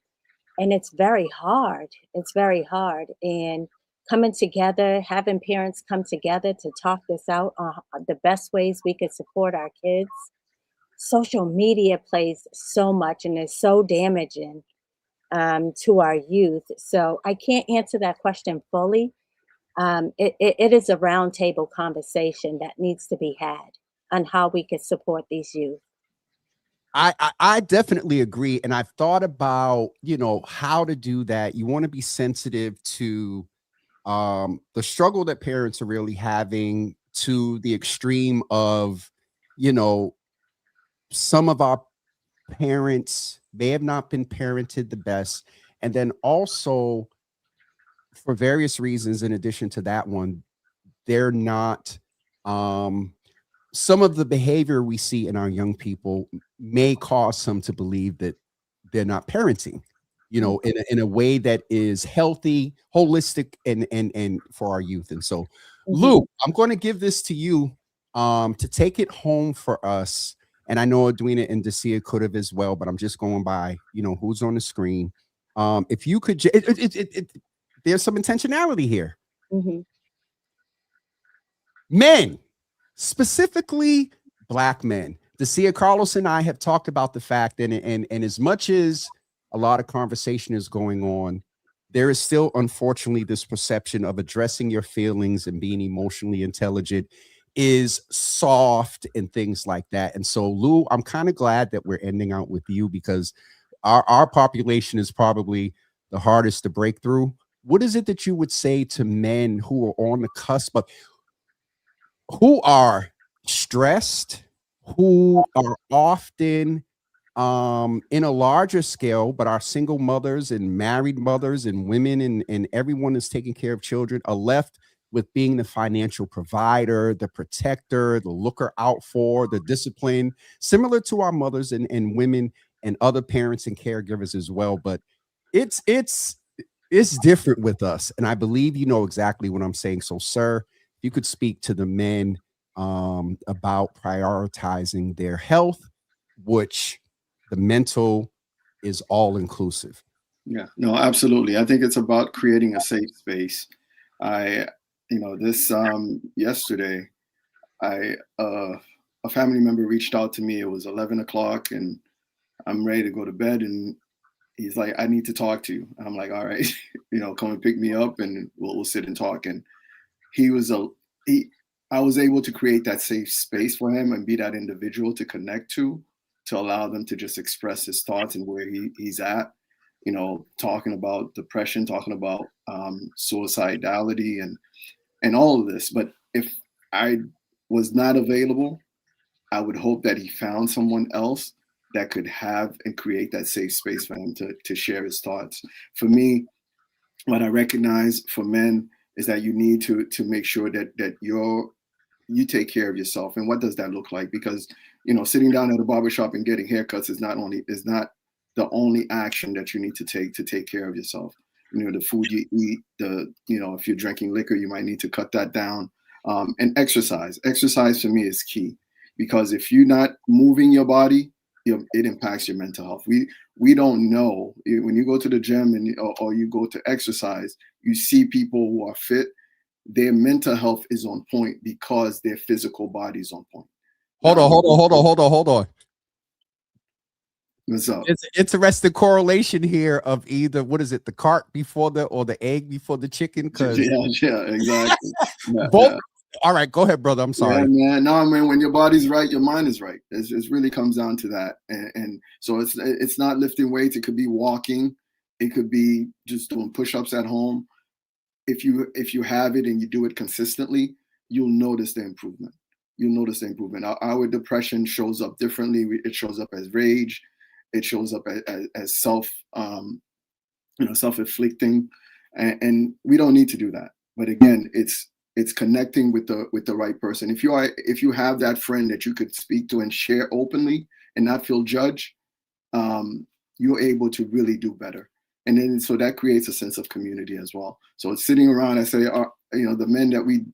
it's very hard. It's very hard. And coming together, having parents come together to talk this out on the best ways we could support our kids social media plays so much and is so damaging to our youth. So I can't answer that question fully. It is a roundtable conversation that needs to be had on how we can support these youth. I definitely agree. And I've thought about, how to do that. You want to be sensitive to the struggle that parents are really having, to the extreme of, you know, some of our parents may have not been parented the best. And then also, for various reasons, in addition to that one, they're not, some of the behavior we see in our young people may cause some to believe that they're not parenting, in a way that is healthy, holistic, and for our youth. And so, Mhm. Lou, I'm going to give this to you to take it home for us. And I know Edwina and Dacia could have as well, but I'm just going by, who's on the screen. If you could, there's some intentionality here. Mhm. Men, specifically Black men. Dacia, Carlos, and I have talked about the fact that, and as much as a lot of conversation is going on, there is still, unfortunately, this perception of addressing your feelings and being emotionally intelligent is soft and things like that. And so, Lou, I'm kind of glad that we're ending out with you, because our population is probably the hardest to break through. What is it that you would say to men who are on the cusp of, who are stressed, who are often in a larger scale, but our single mothers and married mothers and women and everyone that's taking care of children are left with being the financial provider, the protector, the looker out for, the discipline, similar to our mothers and women and other parents and caregivers as well. But it's different with us. And I believe you know exactly what I'm saying. So, sir, if you could speak to the men about prioritizing their health, which the mental is all inclusive. Yeah, no, absolutely. I think it's about creating a safe space. I, this yesterday, I a family member reached out to me. It was 11 o'clock, and I'm ready to go to bed, and he's like, "I need to talk to you." And I'm like, "All right, come and pick me up, and we'll sit and talk." And he was a he. I was able to create that safe space for him and be that individual to connect to allow them to just express his thoughts and where he's at. Talking about depression, talking about suicidality, and all of this. But if I was not available, I would hope that he found someone else that could have and create that safe space for him to share his thoughts. For me, what I recognize for men is that you need to make sure that you take care of yourself. And what does that look like? Because sitting down at a barbershop and getting haircuts is not the only action that you need to take care of yourself. The food you eat, if you're drinking liquor, you might need to cut that down. And exercise. Exercise for me is key, because if you're not moving your body, it impacts your mental health. We don't know when you go to the gym or you go to exercise, you see people who are fit. Their mental health is on point because their physical body is on point. Hold on. What's up? It's an interesting correlation here of either, what is it, the cart before or the egg before the chicken? Yeah, exactly. Both. Yeah. All right, go ahead, brother. I'm sorry. Yeah, man. No, man. When your body's right, your mind is right. It really comes down to that. And so it's not lifting weights. It could be walking. It could be just doing push-ups at home. If you have it and you do it consistently, you'll notice the improvement. Our depression shows up differently. It shows up as rage. It shows up as self-inflicting, and we don't need to do that. But again, it's connecting with the right person. If you have that friend that you could speak to and share openly and not feel judged, you're able to really do better. And then so that creates a sense of community as well. So it's sitting around, I say, the men that we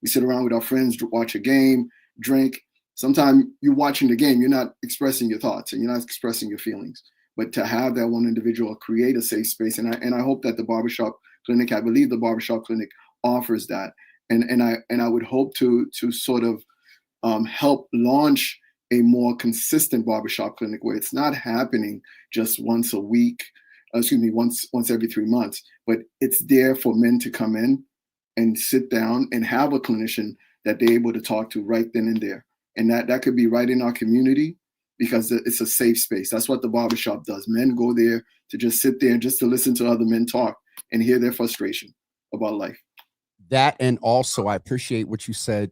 sit around with our friends, watch a game, drink. Sometimes you're watching the game, you're not expressing your thoughts and you're not expressing your feelings. But to have that one individual create a safe space, and I hope that the barbershop clinic, I believe the barbershop clinic offers that, and I would hope to sort of help launch a more consistent barbershop clinic where it's not happening just once a week, once every 3 months, but it's there for men to come in and sit down and have a clinician that they're able to talk to right then and there. And that could be right in our community, because it's a safe space. That's what the barbershop does. Men go there to just sit there, just to listen to other men talk and hear their frustration about life. That, and also I appreciate what you said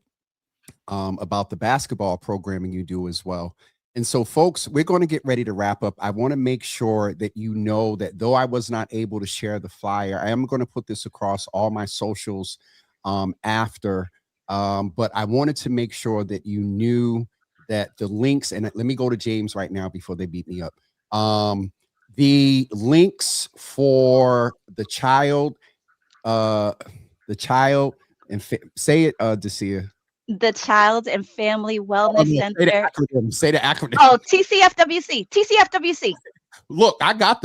about the basketball programming you do as well. And so, folks, we're going to get ready to wrap up. I want to make sure that you know that though I was not able to share the flyer, I am going to put this across all my socials after. But I wanted to make sure that you knew that the links, and let me go to James right now before they beat me up. The links for the child and say it, Dacia. The Child and Family Wellness Center. Say the acronym. Oh, TCFWC. TCFWC. Look, I got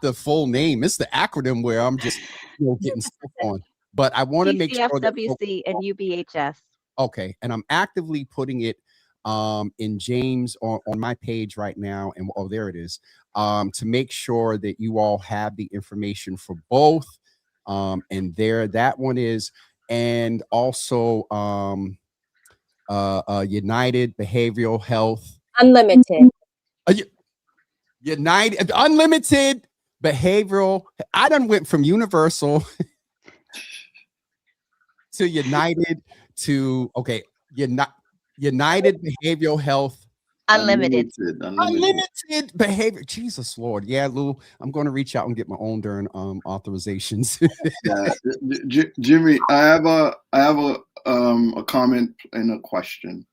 the full name. It's the acronym where I'm just getting stuff on. But I want to make sure that TCFWC and UBHS. Okay, and I'm actively putting it in James on my page right now, and there it is, to make sure that you all have the information for both. And there that one is, and also United Behavioral Health Unlimited. United Unlimited Behavioral. I done went from Universal to United to United Behavioral Health Unlimited behavior. Jesus Lord. Yeah, Lou, I'm going to reach out and get my own darn authorizations. Jimmy, I have a comment and a question.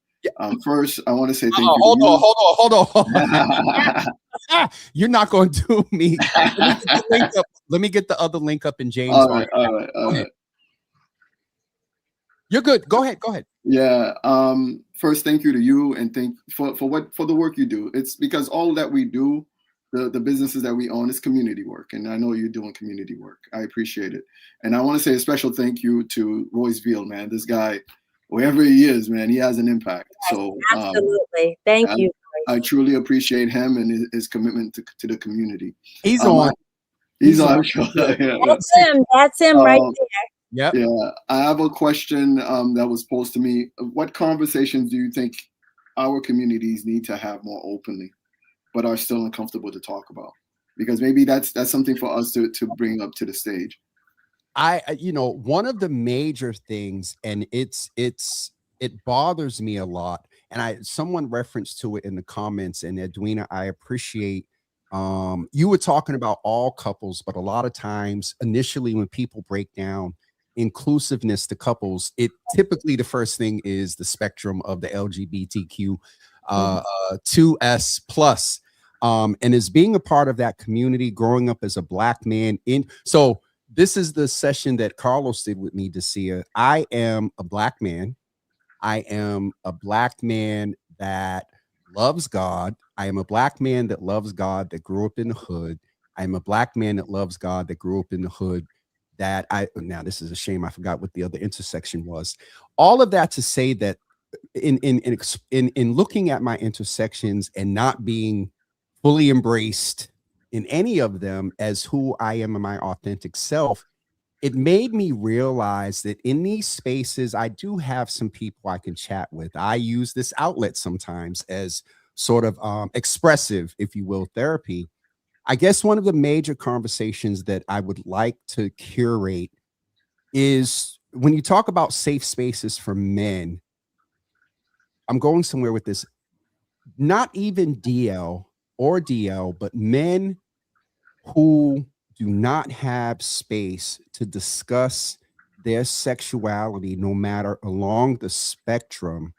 First, I want to say thank you. Hold on. You're not going to do me. Let me get the other link up in James. All right. You're good. Go ahead. Yeah. First, thank you to you, and thank for the work you do. It's because all that we do, the businesses that we own, is community work, and I know you're doing community work. I appreciate it, and I want to say a special thank you to Royce Veal, man. This guy, wherever he is, man, he has an impact. So absolutely, thank you. I truly appreciate him and his commitment to the community. He's on. He's on. Yeah. That's him right there. Yep. Yeah, I have a question that was posed to me. What conversations do you think our communities need to have more openly, but are still uncomfortable to talk about? Because maybe that's something for us to bring up to the stage. One of the major things, and it bothers me a lot, and someone referenced to it in the comments, and Edwina, I appreciate you were talking about all couples, but a lot of times initially when people break down inclusiveness to couples, it typically the first thing is the spectrum of the LGBTQ 2S plus, and as being a part of that community, growing up as a Black man so this is the session that Carlos did with me, Dacia. I am a Black man. I am a Black man that loves God. I am a Black man that loves God, that grew up in the hood. I am a Black man that loves God, that grew up in the hood. Now this is a shame. I forgot what the other intersection was. All of that to say that in looking at my intersections and not being fully embraced in any of them as who I am in my authentic self, it made me realize that in these spaces, I do have some people I can chat with. I use this outlet sometimes as sort of expressive, if you will, therapy. I guess one of the major conversations that I would like to curate is when you talk about safe spaces for men, I'm going somewhere with this, not even DL or DL, but men who do not have space to discuss their sexuality, no matter along the spectrum.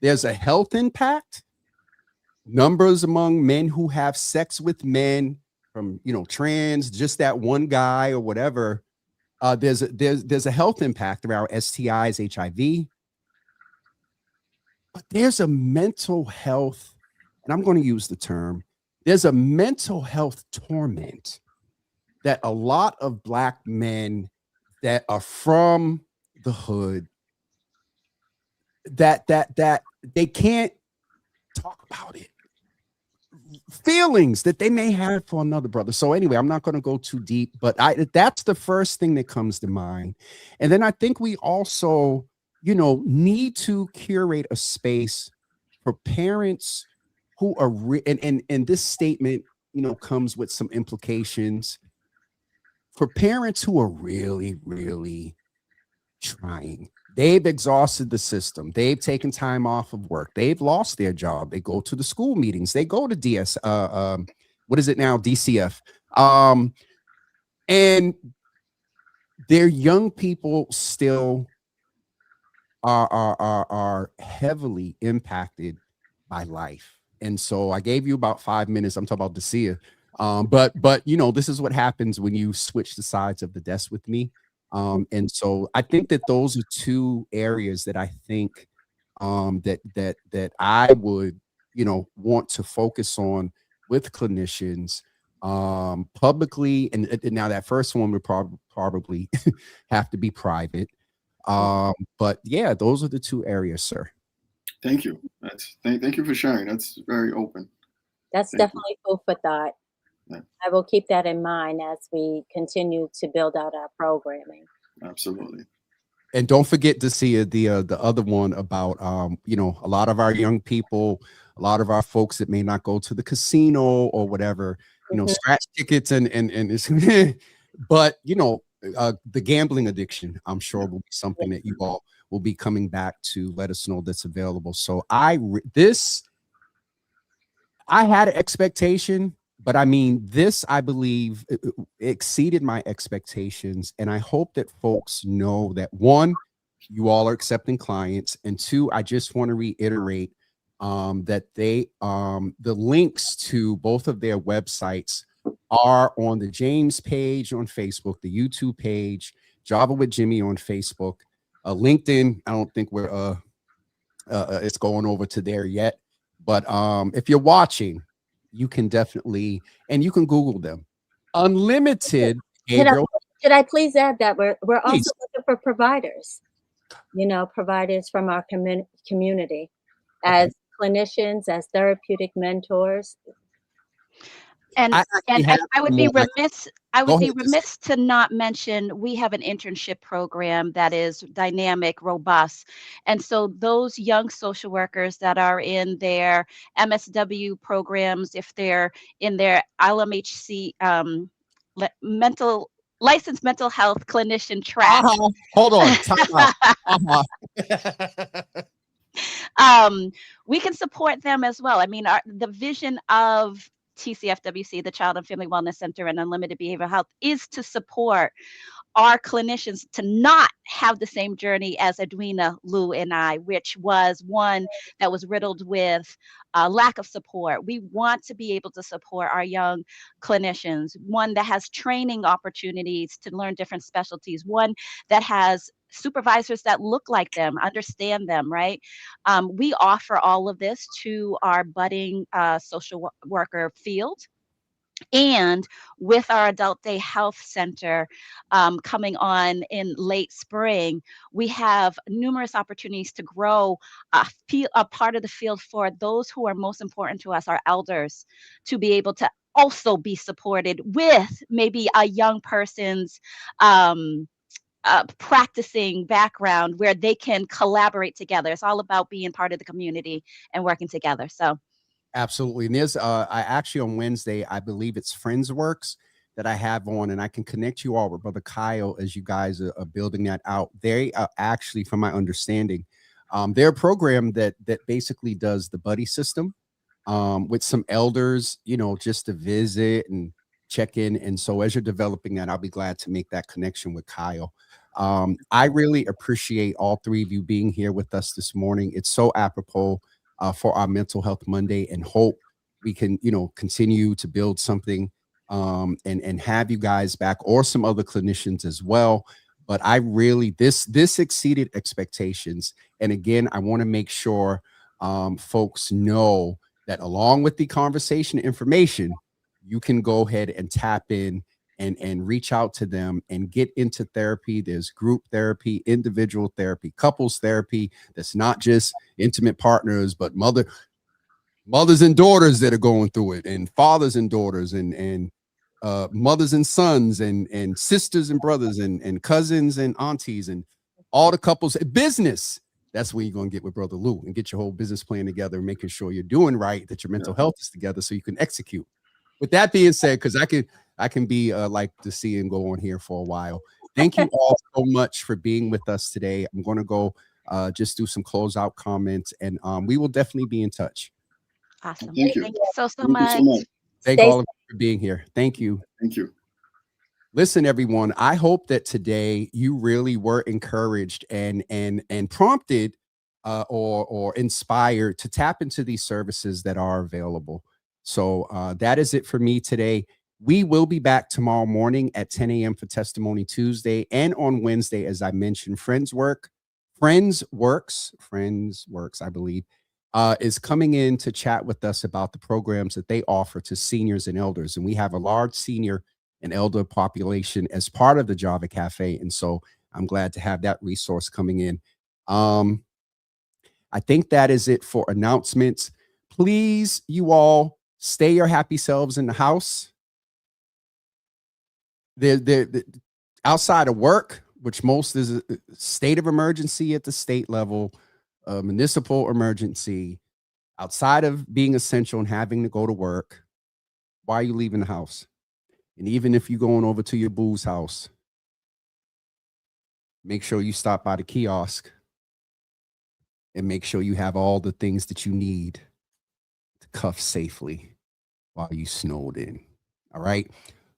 There's a health impact. Numbers among men who have sex with men from, trans, just that one guy or whatever. There's a health impact around STIs, HIV. But there's a mental health, and I'm going to use the term, there's a mental health torment that a lot of Black men that are from the hood, that they can't talk about it. Feelings that they may have for another brother. So anyway, I'm not going to go too deep, but that's the first thing that comes to mind. And then I think we also, need to curate a space for parents who are and this statement, comes with some implications for parents who are really, really trying. They've exhausted the system. They've taken time off of work. They've lost their job. They go to the school meetings. They go to what is it now? DCF. And their young people still are heavily impacted by life. And so I gave you about 5 minutes. I'm talking about Dacia. But this is what happens when you switch the sides of the desk with me. And so I think that those are two areas that I think that I would, want to focus on with clinicians publicly. And now that first one would probably have to be private. But yeah, those are the two areas, sir. Thank you. Thank you for sharing. That's very open. That's definitely food for thought. Yeah. I will keep that in mind as we continue to build out our programming. Absolutely. And don't forget to see the other one about a lot of our young people, a lot of our folks that may not go to the casino or whatever, scratch tickets and it's but the gambling addiction, I'm sure will be something that you all will be coming back to let us know that's available. So I had an expectation, but I mean, this, I believe, exceeded my expectations. And I hope that folks know that, one, you all are accepting clients. And two, I just want to reiterate that the links to both of their websites are on the James page on Facebook, the YouTube page, Java with Jimmy on Facebook, LinkedIn. I don't think it's going over to there yet. But if you're watching, you can definitely, and you can Google them. Unlimited. Could I please add that we're also looking for providers, providers from our community as clinicians, as therapeutic mentors. And I would be remiss. I would be ahead, remiss to not mention we have an internship program that is dynamic, robust, and so those young social workers that are in their MSW programs, if they're in their LMHC licensed mental health clinician track. Hold on. We can support them as well. I mean, the vision of TCFWC, the Child and Family Wellness Center and Unlimited Behavioral Health, is to support our clinicians to not have the same journey as Edwina, Lou, and I, which was one that was riddled with lack of support. We want to be able to support our young clinicians, one that has training opportunities to learn different specialties, one that has supervisors that look like them, understand them, right? We offer all of this to our budding social worker field. And with our Adult Day Health Center coming on in late spring, we have numerous opportunities to grow a part of the field for those who are most important to us, our elders, to be able to also be supported with maybe a young person's practicing background where they can collaborate together. It's all about being part of the community and working together. So. Absolutely. And there's I actually on Wednesday, I believe it's Friends Works that I have on, and I can connect you all with Brother Kyle as you guys are building that out. They are actually, from my understanding, they're a program that basically does the buddy system with some elders, just to visit and check in. And so as you're developing that, I'll be glad to make that connection with Kyle. I really appreciate all three of you being here with us this morning. It's so apropos for our Mental Health Monday, and hope we can, continue to build something and have you guys back, or some other clinicians as well. But I really, this exceeded expectations. And again, I want to make sure folks know that along with the conversation information, you can go ahead and tap in and reach out to them and get into therapy. There's group therapy, individual therapy, couples therapy. That's not just intimate partners, but mothers and daughters that are going through it, and fathers and daughters, and mothers and sons, and sisters and brothers, and cousins and aunties, and all the couples. Business. That's when you're going to get with Brother Lou and get your whole business plan together, and making sure you're doing right, that your mental health is together, so you can execute. With that being said, because I can be like to see and go on here for a while. Thank you all so much for being with us today. I'm going to go just do some closeout comments, and we will definitely be in touch. Awesome. Thank you. Thank you so Thank you much. so much. Thank all of you for being here. Thank you. Thank you. Listen, everyone, I hope that today you really were encouraged and prompted or inspired to tap into these services that are available. So that is it for me today. We will be back tomorrow morning at 10 a.m. for Testimony Tuesday, and on Wednesday, as I mentioned, Friends Works, I believe, is coming in to chat with us about the programs that they offer to seniors and elders. And we have a large senior and elder population as part of the Java Cafe. And so I'm glad to have that resource coming in. I think that is it for announcements. Please, you all, stay your happy selves in the house. They're outside of work, which most is a state of emergency at the state level, municipal emergency, outside of being essential and having to go to work. Why are you leaving the house? And even if you're going over to your boo's house, make sure you stop by the kiosk and make sure you have all the things that you need to cuff safely while you snowed in. All right.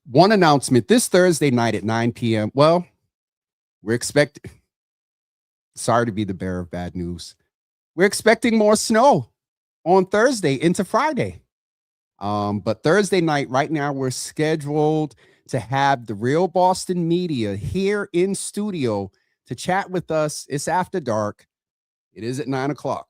One announcement this Thursday night at 9 p.m. Well, we're expecting, sorry to be the bearer of bad news, we're expecting more snow on Thursday into Friday. But Thursday night, right now, we're scheduled to have the Real Boston Media here in studio to chat with us. It's after dark. It is at 9 o'clock.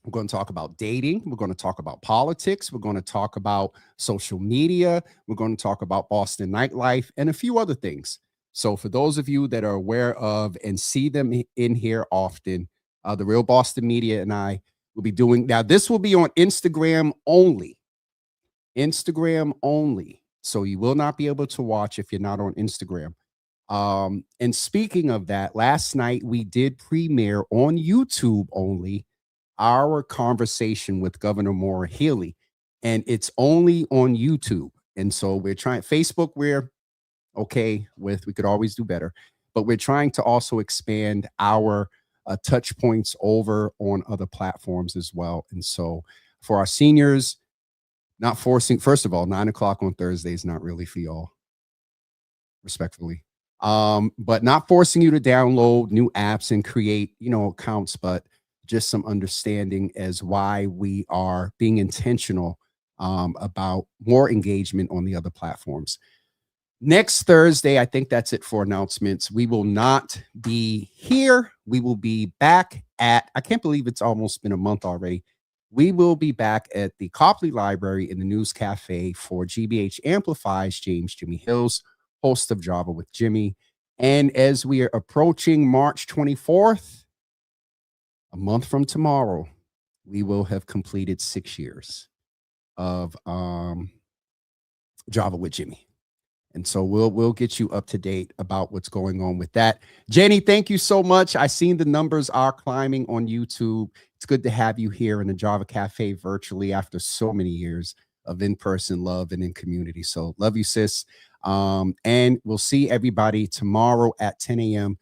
We're going to talk about dating. We're going to talk about politics. We're going to talk about social media. We're going to talk about Boston nightlife and a few other things. So for those of you that are aware of and see them in here often, the Real Boston Media and I will be doing, now this will be on Instagram only. Instagram only. So you will not be able to watch if you're not on Instagram. And speaking of that, last night we did premiere on YouTube only our conversation with Governor Maura Healey, and it's only on YouTube. And so we're trying, Facebook, we're okay with, we could always do better, but we're trying to also expand our touch points over on other platforms as well. And so for our seniors, not forcing, first of all, 9 o'clock on Thursday is not really for y'all, respectfully. But not forcing you to download new apps and create, accounts, but just some understanding as why we are being intentional about more engagement on the other platforms. Next Thursday, I think that's it for announcements. We will not be here. We will be back at, I can't believe it's almost been a month already. We will be back at the Copley Library in the News Cafe for GBH Amplifies James Jimmy Hills, host of Java with Jimmy. And as we are approaching March 24th, a month from tomorrow, we will have completed 6 years of Java with Jimmy. And so we'll get you up to date about what's going on with that. Jenny, thank you so much. I seen the numbers are climbing on YouTube. It's good to have you here in the Java Cafe virtually after so many years of in-person love and in community. So love you, sis. And we'll see everybody tomorrow at 10 a.m.